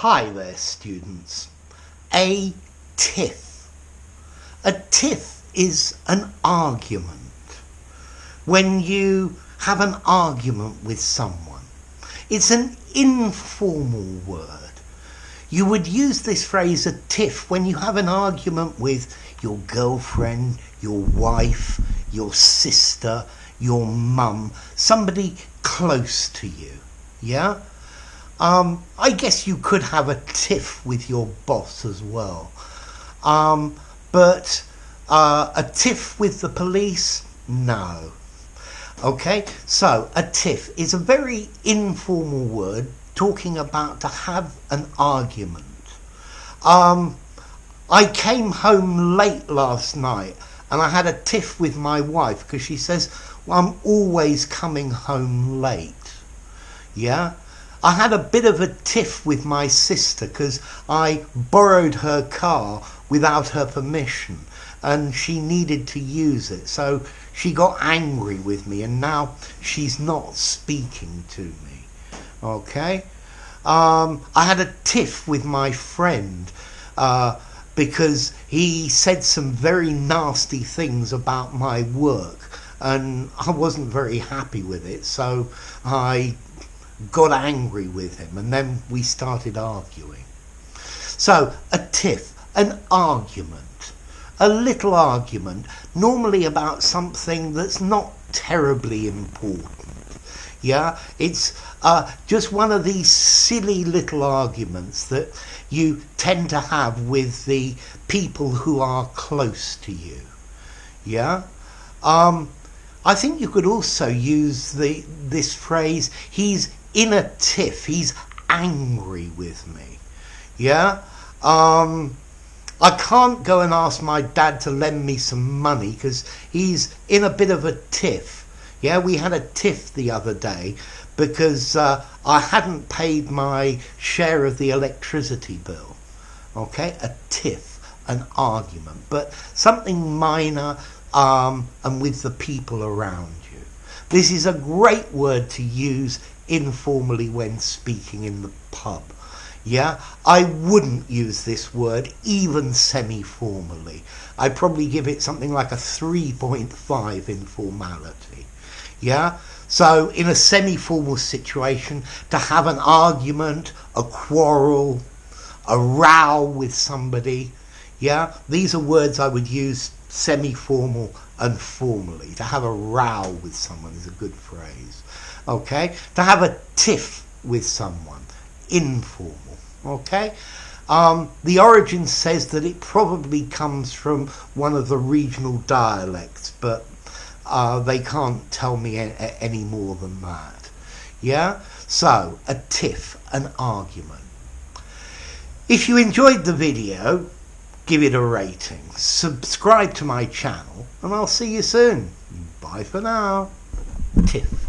Hi there, students. A tiff. A tiff is an argument. When you have an argument with someone, it's an informal word. You would use this phrase, a tiff, when you have an argument with your girlfriend, your wife, your sister, your mum, somebody close to you, yeah? I guess you could have a tiff with your boss as well. But a tiff with the police? No. Okay, so a tiff is a very informal word talking about to have an argument. I came home late last night and I had a tiff with my wife because she says, well, I'm always coming home late. Yeah? I had a bit of a tiff with my sister because I borrowed her car without her permission and she needed to use it. So she got angry with me and now she's not speaking to me. Okay? I had a tiff with my friend because he said some very nasty things about my work and I wasn't very happy with it. So I got angry with him and then we started arguing. So a tiff, an argument, a little argument, normally about something that's not terribly important. Yeah, it's just one of these silly little arguments that you tend to have with the people who are close to you. Yeah. I think you could also use this phrase, he's in a tiff, he's angry with me. Yeah? I can't go and ask my dad to lend me some money because he's in a bit of a tiff. Yeah, we had a tiff the other day because I hadn't paid my share of the electricity bill. Okay? A tiff, an argument, but something minor and with the people around you. This is a great word to use informally when speaking in the pub. Yeah, I wouldn't use this word even semi-formally. I'd probably give it something like a 3.5 in formality. Yeah, so in a semi-formal situation, to have an argument, a quarrel, a row with somebody, yeah, these are words I would use semi-formal and formally. To have a row with someone is a good phrase. Okay, to have a tiff with someone, informal. Okay, the origin says that it probably comes from one of the regional dialects, but they can't tell me any more than that. Yeah, so a tiff, an argument. If you enjoyed the video, give it a rating, subscribe to my channel, and I'll see you soon. Bye for now. Tiff.